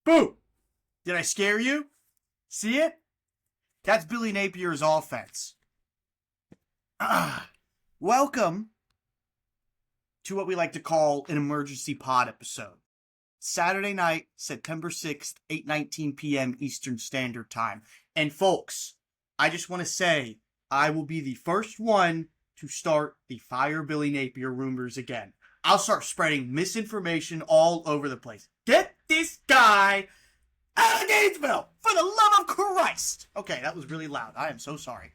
Boom! Did I scare you? See it? That's Billy Napier's offense. Welcome to what we like to call an emergency pod episode. Saturday night, September 6th, 8:19 p.m. Eastern Standard Time. And folks, I just want to say, I will be the first one to start the Fire Billy Napier rumors again. I'll start spreading misinformation all over the place. Get this guy out of Gainesville, for the love of Christ! Okay, that was really loud. I am so sorry.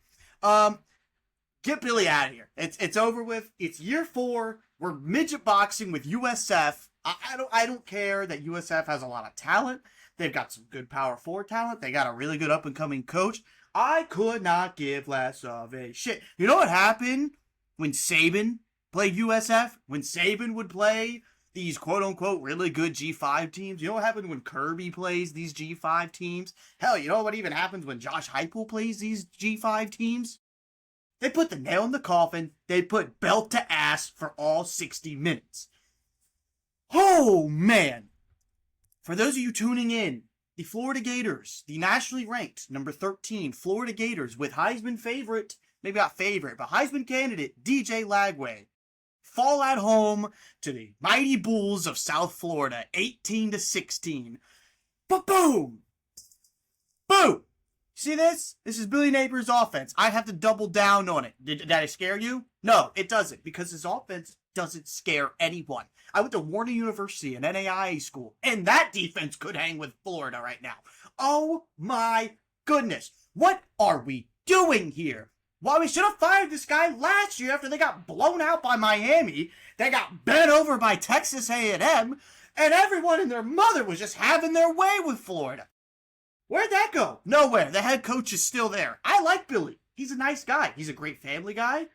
Get Billy out of here. It's over with. It's year 4. We're midget boxing with USF. I don't care that USF has a lot of talent. They've got some good power forward talent. They got a really good up-and-coming coach. I could not give less of a shit. You know what happened when Saban played USF? When Saban would play these quote-unquote really good G5 teams? You know what happened when Kirby plays these G5 teams? Hell, you know what even happens when Josh Heupel plays these G5 teams? They put the nail in the coffin. They put belt to ass for all 60 minutes. Oh, man. For those of you tuning in, the Florida Gators, the nationally ranked number 13 Florida Gators with Heisman favorite, maybe not favorite, but Heisman candidate DJ Lagway, fall at home to the mighty Bulls of South Florida, 18-16. But boom! Boom! See this? This is Billy Napier's offense. I have to double down on it. Did I scare you? No, it doesn't, because his offense doesn't scare anyone. I went to Warner University, an NAIA school, and that defense could hang with Florida right now. Oh my goodness. What are we doing here? Well, we should have fired this guy last year after they got blown out by Miami. They got bent over by Texas A&M, and everyone and their mother was just having their way with Florida. Where'd that go? Nowhere. The head coach is still there. I like Billy. He's a nice guy. He's a great family guy.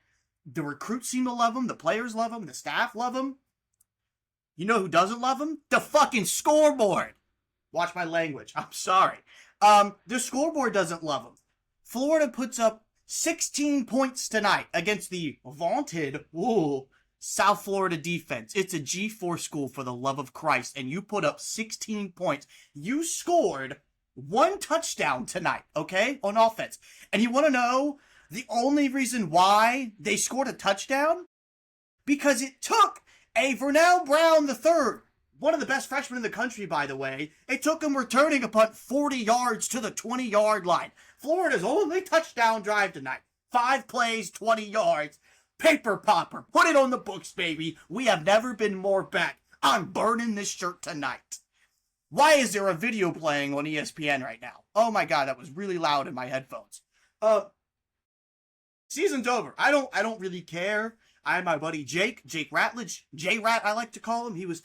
The recruits seem to love him. The players love him. The staff love him. You know who doesn't love him? The fucking scoreboard. Watch my language. I'm sorry. The scoreboard doesn't love him. Florida puts up 16 points tonight against the vaunted South Florida defense. It's a G4 school, for the love of Christ, and you put up 16 points. You scored 1 touchdown tonight, okay, on offense. And you want to know the only reason why they scored a touchdown? Because it took a Vernell Brown III, one of the best freshmen in the country, by the way. It took him returning a punt 40 yards to the 20-yard line. Florida's only touchdown drive tonight. 5 plays, 20 yards. Paper popper. Put it on the books, baby. We have never been more back. I'm burning this shirt tonight. Why is there a video playing on ESPN right now? Oh my god, that was really loud in my headphones. Season's over. I don't really care. I had my buddy Jake Ratledge, J-Rat I like to call him. He was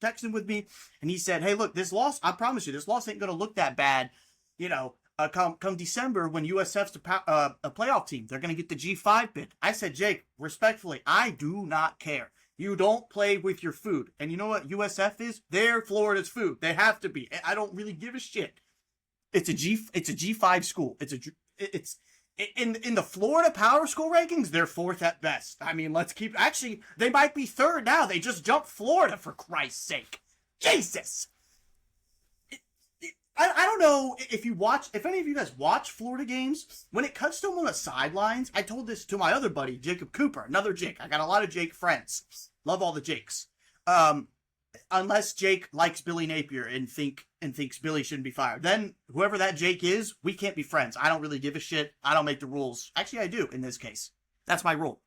texting with me, and he said, hey, look, this loss, I promise you, this loss ain't going to look that bad, you know, come December when USF's a playoff team. They're going to get the G5 bid. I said, Jake, respectfully, I do not care. You don't play with your food. And you know what USF is? They're Florida's food. They have to be. I don't really give a shit. It's a G5 school. It's in the Florida Power School rankings, they're 4th at best. I mean, actually, they might be 3rd now. They just jumped Florida, for Christ's sake. Jesus! I don't know if any of you guys watch Florida games. When it cuts to them on the sidelines, I told this to my other buddy, Jacob Cooper, another Jake. I got a lot of Jake friends. Love all the Jakes. Unless Jake likes Billy Napier and thinks Billy shouldn't be fired. Then whoever that Jake is, we can't be friends. I don't really give a shit. I don't make the rules. Actually, I do in this case. That's my rule.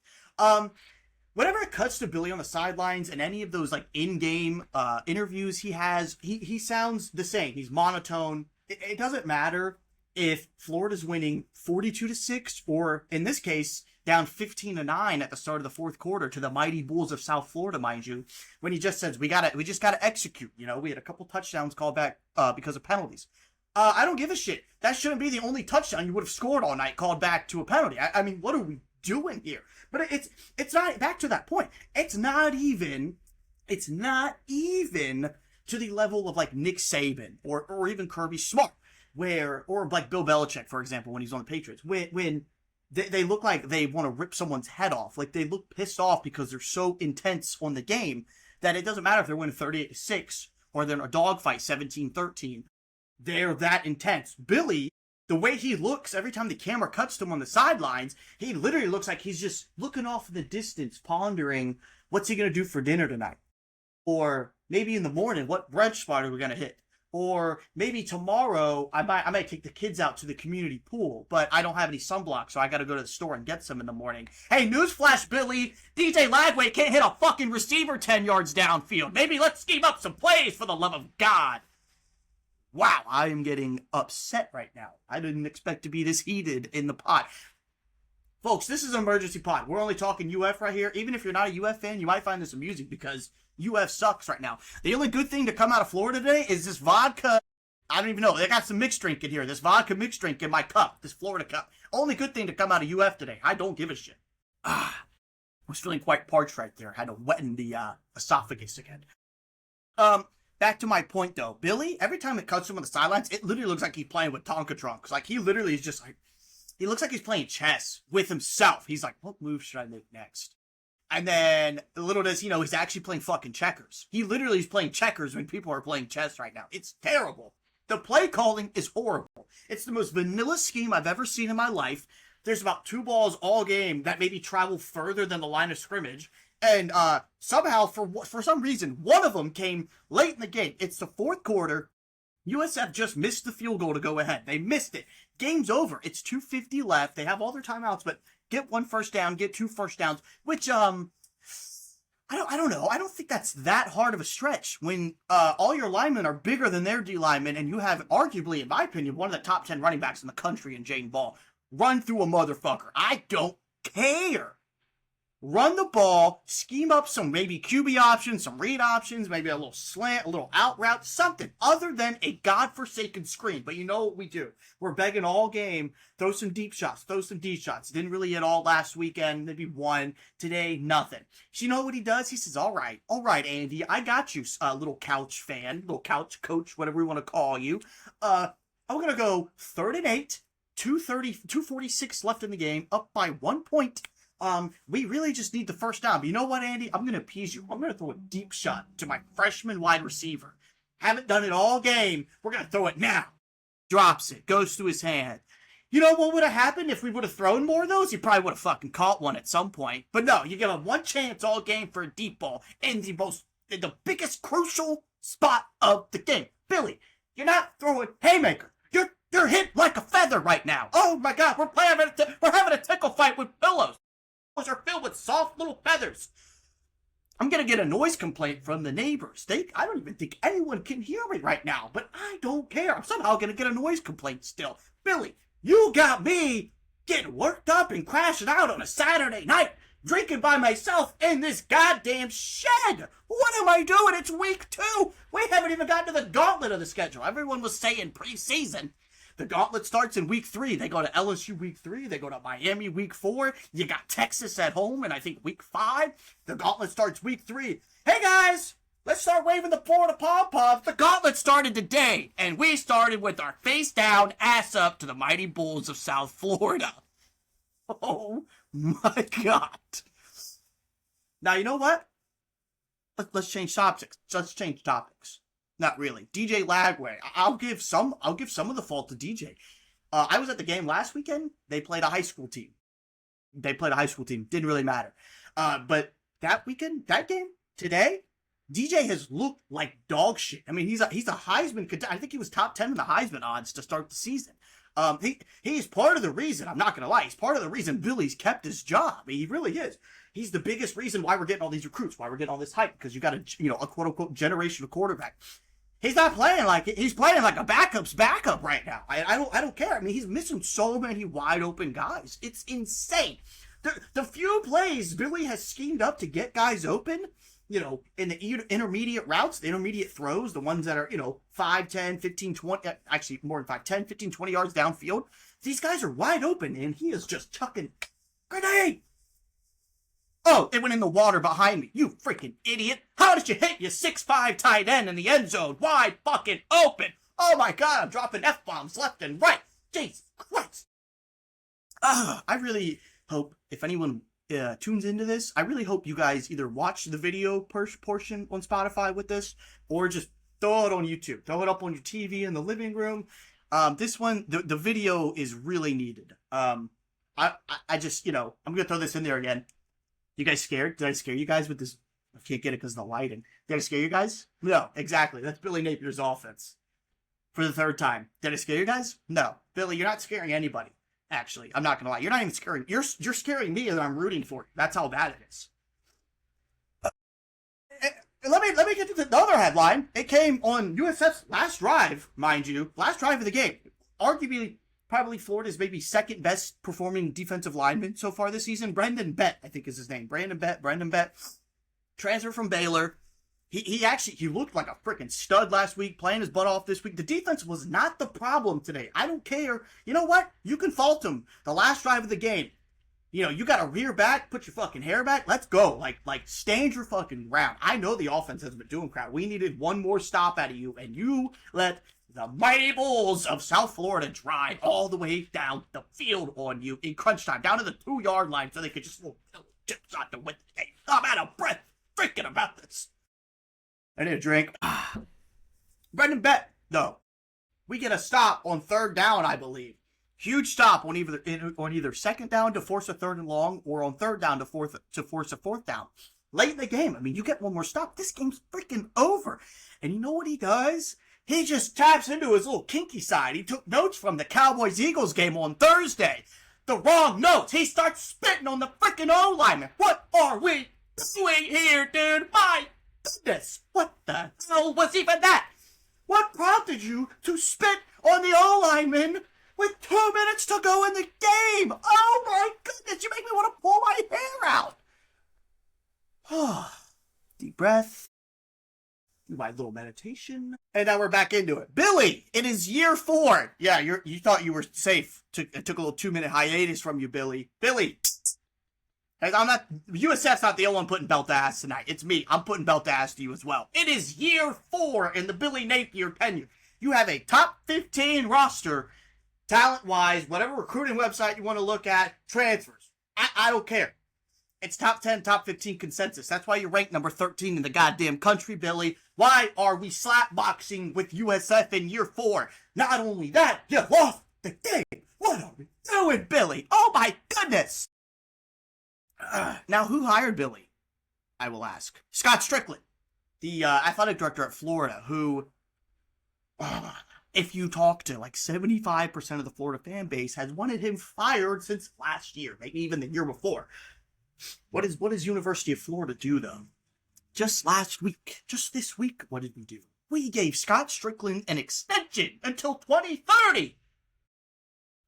Whenever it cuts to Billy on the sidelines and any of those like in-game interviews he has, he sounds the same. He's monotone. It doesn't matter if Florida's winning 42-6 or, in this case, down 15-9 at the start of the 4th quarter to the mighty Bulls of South Florida, mind you, when he just says, we just gotta execute. You know, we had a couple touchdowns called back because of penalties. I don't give a shit. That shouldn't be the only touchdown you would have scored all night called back to a penalty. I mean, what are we doing here? But it's not, back to that point, it's not even to the level of like Nick Saban or even Kirby Smart, or like Bill Belichick, for example, when he's on the Patriots, when they look like they want to rip someone's head off. Like, they look pissed off because they're so intense on the game that it doesn't matter if they're winning 38-6 or they're in a dogfight 17-13. They're that intense. Billy, the way he looks every time the camera cuts to him on the sidelines, he literally looks like he's just looking off in the distance, pondering what's he going to do for dinner tonight. Or maybe in the morning, what brunch spot are we going to hit? Or maybe tomorrow, I might take the kids out to the community pool, but I don't have any sunblock, so I got to go to the store and get some in the morning. Hey, newsflash, Billy! DJ Lagway can't hit a fucking receiver 10 yards downfield. Maybe let's scheme up some plays for the love of God. Wow, I am getting upset right now. I didn't expect to be this heated in the pod. Folks, this is an emergency pod. We're only talking UF right here. Even if you're not a UF fan, you might find this amusing because UF sucks right now. The only good thing to come out of Florida today is this vodka. I don't even know. They got some mixed drink in here. This vodka mixed drink in my cup. This Florida cup. Only good thing to come out of UF today. I don't give a shit. I was feeling quite parched right there. Had to wetten the esophagus again. Back to my point though. Billy, every time it cuts him on the sidelines, it literally looks like he's playing with Tonka trunks. Like he literally is just like, he looks like he's playing chess with himself. He's like, what move should I make next? And then, little does he know, he's actually playing fucking checkers. He literally is playing checkers when people are playing chess right now. It's terrible. The play calling is horrible. It's the most vanilla scheme I've ever seen in my life. There's about 2 balls all game that maybe travel further than the line of scrimmage. And somehow, for some reason, one of them came late in the game. It's the 4th quarter. USF just missed the field goal to go ahead. They missed it. Game's over. It's 2:50 left. They have all their timeouts, but get 1 first down, get 2 first downs, which, I don't know. I don't think that's that hard of a stretch when all your linemen are bigger than their D linemen, and you have arguably, in my opinion, one of the top 10 running backs in the country in Jaden Ball. Run through a motherfucker. I don't care. Run the ball, scheme up some maybe QB options, some read options, maybe a little slant, a little out route, something other than a godforsaken screen. But you know what we do? We're begging all game, throw some deep shots, throw some deep shots. Didn't really hit all last weekend, maybe 1. Today, nothing. So you know what he does? He says, all right, Andy, I got you, little couch fan, little couch coach, whatever we want to call you. I'm going to go 3rd and 8, 2:46 left in the game, up by 1 point. We really just need the first down. But you know what, Andy? I'm going to appease you. I'm going to throw a deep shot to my freshman wide receiver. Haven't done it all game. We're going to throw it now. Drops it. Goes through his hand. You know what would have happened if we would have thrown more of those? He probably would have fucking caught one at some point. But no, you give him 1 chance all game for a deep ball in the biggest crucial spot of the game. Billy, you're not throwing haymaker. You're hit like a feather right now. Oh my God, we're having a tickle fight with pillows. Are filled with soft little feathers. I'm gonna get a noise complaint from the neighbors. I don't even think anyone can hear me right now, but I don't care. I'm somehow gonna get a noise complaint still. Billy, you got me getting worked up and crashing out on a Saturday night, drinking by myself in this goddamn shed. What am I doing? It's week 2. We haven't even gotten to the gauntlet of the schedule. Everyone was saying preseason. The gauntlet starts in week 3. They go to LSU week 3. They go to Miami week 4. You got Texas at home, and I think week 5. The gauntlet starts week 3. Hey, guys, let's start waving the Florida pom-poms. The gauntlet started today, and we started with our face down, ass up to the mighty Bulls of South Florida. Oh, my God. Now, you know what? Let's change topics. Not really. DJ Lagway. I'll give some of the fault to DJ. I was at the game last weekend. They played a high school team. Didn't really matter. But that game, today, DJ has looked like dog shit. I mean, he's a Heisman contender. I think he was top 10 in the Heisman odds to start the season. He's part of the reason, I'm not going to lie, he's part of the reason Billy's kept his job. I mean, he really is. He's the biggest reason why we're getting all these recruits, why we're getting all this hype, because you got a quote-unquote generational quarterback. He's not playing like it. He's playing like a backup's backup right now. I don't care. I mean, he's missing so many wide open guys. It's insane. The few plays Billy has schemed up to get guys open, in the intermediate routes, the intermediate throws, the ones that are, 5, 10, 15, 20, actually more than 5, 10, 15, 20 yards downfield. These guys are wide open, and he is just chucking grenade. Oh, it went in the water behind me. You freaking idiot. How did you hit your 6'5" tight end in the end zone? Wide fucking open. Oh my God, I'm dropping F-bombs left and right. Jesus Christ. I really hope, if anyone tunes into this, I really hope you guys either watch the video portion on Spotify with this, or just throw it on YouTube. Throw it up on your TV in the living room. This one, the video is really needed. I just, I'm going to throw this in there again. You guys scared? Did I scare you guys with this? I can't get it because of the lighting. Did I scare you guys? No, exactly. That's Billy Napier's offense. For the third time. Did I scare you guys? No. Billy, you're not scaring anybody. Actually, I'm not going to lie. You're not even scaring. You're scaring me and I'm rooting for you. That's how bad it is. Let me get to the other headline. It came on USF's last drive, mind you. Last drive of the game. Arguably, probably Florida's maybe second best performing defensive lineman so far this season. Brendan Bett, I think is his name. Brendan Bett. Transfer from Baylor. He looked like a freaking stud last week, playing his butt off this week. The defense was not the problem today. I don't care. You know what? You can fault him. The last drive of the game. You got to rear back, put your fucking hair back. Let's go. Like stand your fucking ground. I know the offense has been doing crap. We needed one more stop out of you, and you let the mighty Bulls of South Florida drive all the way down the field on you in crunch time, down to the 2-yard line, so they could just chips on to win the game. I'm out of breath thinking about this. I need a drink. Brendan Bett, though. We get a stop on third down, I believe. Huge stop on either second down to force a third and long, or on third down to force a fourth down. Late in the game, you get one more stop. This game's freaking over. And you know what he does? He just taps into his little kinky side. He took notes from the Cowboys-Eagles game on Thursday. The wrong notes. He starts spitting on the freaking O-lineman. What are we doing here, dude? My goodness. What the hell was even that? What prompted you to spit on the O-lineman with 2 minutes to go in the game? Oh my goodness, you make me want to pull my hair out. Deep breath. Do my little meditation. And now we're back into it. Billy, it is year 4. Yeah, you thought you were safe. It took a little 2-minute hiatus from you, Billy. Billy, USF's not the only one putting belt to ass tonight. It's me. I'm putting belt to ass to you as well. It is year 4 in the Billy Napier tenure. You have a top 15 roster, talent-wise, whatever recruiting website you want to look at, transfers. I don't care. It's top 10, top 15 consensus. That's why you're ranked number 13 in the goddamn country, Billy. Why are we slapboxing with USF in year 4? Not only that, you lost the game. What are we doing, Billy? Oh my goodness. Now, who hired Billy? I will ask. Scott Strickland, the athletic director at Florida, who, if you talk to like 75% of the Florida fan base, has wanted him fired since last year, maybe even the year before. What does University of Florida do, though? Just this week, what did we do? We gave Scott Strickland an extension until 2030.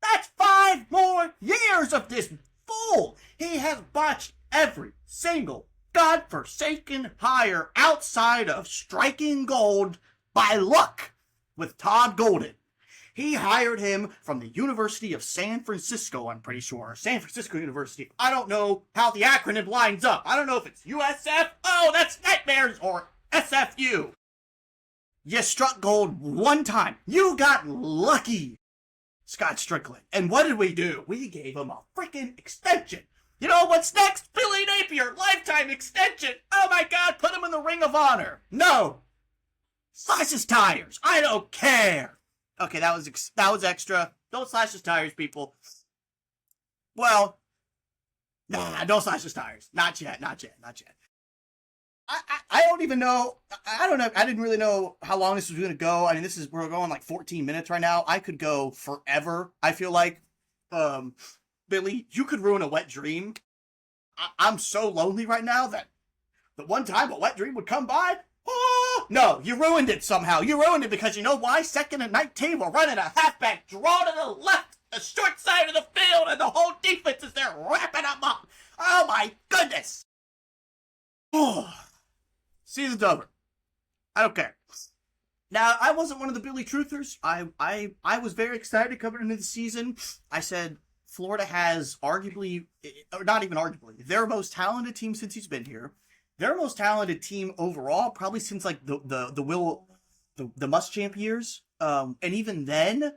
That's 5 more years of this fool. He has botched every single godforsaken hire outside of striking gold by luck with Todd Golden. He hired him from the University of San Francisco, I'm pretty sure. San Francisco University. I don't know how the acronym lines up. I don't know if it's USF, oh, that's nightmares, or SFU. You struck gold one time. You got lucky, Scott Strickland. And what did we do? We gave him a freaking extension. You know what's next? Billy Napier, lifetime extension. Oh my God, put him in the Ring of Honor. No. Slash his tires. I don't care. Okay, that was extra. Don't slash his tires, people. Well, nah, don't slash his tires. Not yet. I don't even know. I don't know. I didn't really know how long this was going to go. We're going like 14 minutes right now. I could go forever, I feel like. Billy, you could ruin a wet dream. I'm so lonely right now that the one time a wet dream would come by, oh, no, you ruined it somehow. You ruined it because you know why? Second and 19, we're running a halfback draw to the left, the short side of the field, and the whole defense is there wrapping them up. Oh my goodness. Oh, season's over. I don't care. Now, I wasn't one of the Billy Truthers. I was very excited coming into the season. I said Florida has arguably, or not even arguably, their most talented team since he's been here. Their most talented team overall, probably since like the Muschamp years. And even then,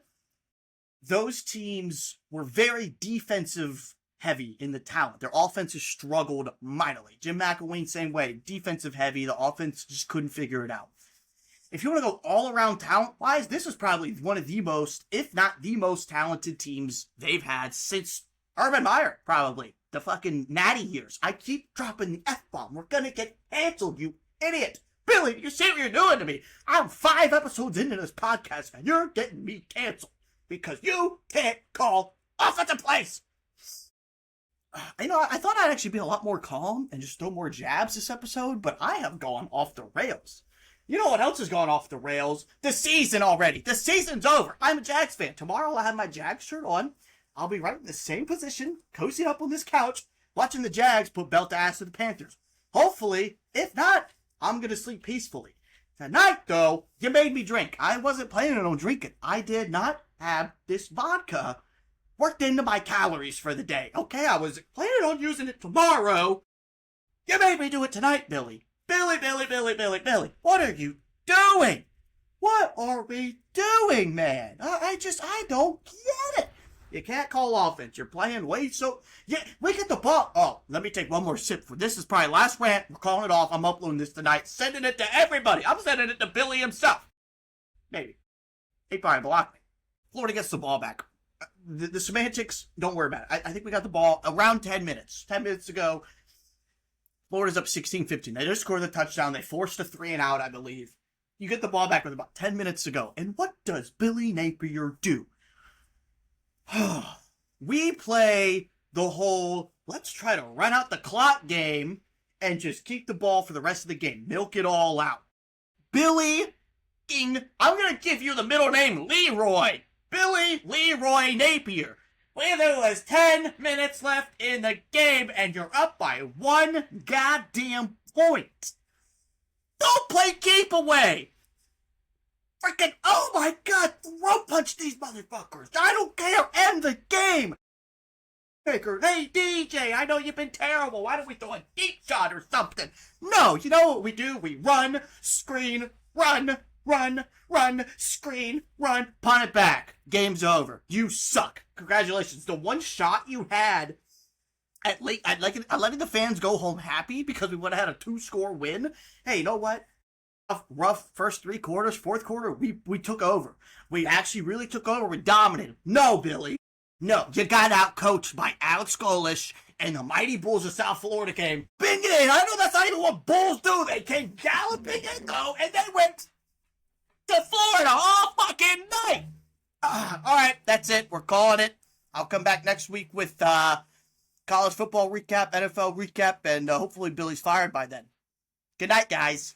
those teams were very defensive heavy in the talent. Their offenses struggled mightily. Jim McElwain, same way. Defensive heavy. The offense just couldn't figure it out. if you want to go all around talent-wise, this is probably one of the most, if not the most talented teams they've had since Urban Meyer, probably. The fucking Natty years. I keep dropping the F-bomb. We're gonna get canceled, you idiot. Billy, you see what you're doing to me? I'm 5 episodes into this podcast, and you're getting me canceled because you can't call offensive plays. I thought I'd actually be a lot more calm and just throw more jabs this episode, but I have gone off the rails. You know what else has gone off the rails? The season already. The season's over. I'm a Jags fan. Tomorrow I'll have my Jags shirt on. I'll be right in the same position, cozy up on this couch, watching the Jags put belt to ass to the Panthers. Hopefully, if not, I'm going to sleep peacefully. Tonight, though, you made me drink. I wasn't planning on drinking. I did not have this vodka worked into my calories for the day. Okay, I was planning on using it tomorrow. You made me do it tonight, Billy. Billy. What are you doing? What are we doing, man? I don't get it. You can't call offense. You're playing way so... Yeah, we get the ball. Oh, let me take one more sip. This is probably last rant. We're calling it off. I'm uploading this tonight. Sending it to everybody. I'm sending it to Billy himself. Maybe. He probably blocked me. Florida gets the ball back. The semantics, don't worry about it. I think we got the ball around 10 minutes. 10 minutes ago, Florida's up 16-15. They just scored the touchdown. They forced a 3-and-out, I believe. You get the ball back with about 10 minutes to go. And what does Billy Napier do? We play the whole, let's try to run out the clock game and just keep the ball for the rest of the game. Milk it all out. Billy, I'm going to give you the middle name Leroy. Billy Leroy Napier. There was 10 minutes left in the game and you're up by 1 goddamn point. Don't play keep away. Freaking, oh my god, throw punch these motherfuckers. I don't care, end the game. Baker, hey DJ, I know you've been terrible. Why don't we throw a deep shot or something? No, you know what we do? We run, screen, run, screen, run, punt it back. Game's over. You suck. Congratulations. The one shot you had at letting the fans go home happy because we would have had a 2-score win. Hey, you know what? Rough first 3 quarters, fourth quarter, we took over. We actually really took over. We dominated. No, Billy. No, you got out-coached by Alex Golish and the mighty Bulls of South Florida came binging in. I know that's not even what Bulls do. They came galloping in, though, and they went to Florida all fucking night. All right, that's it. We're calling it. I'll come back next week with college football recap, NFL recap, and hopefully Billy's fired by then. Good night, guys.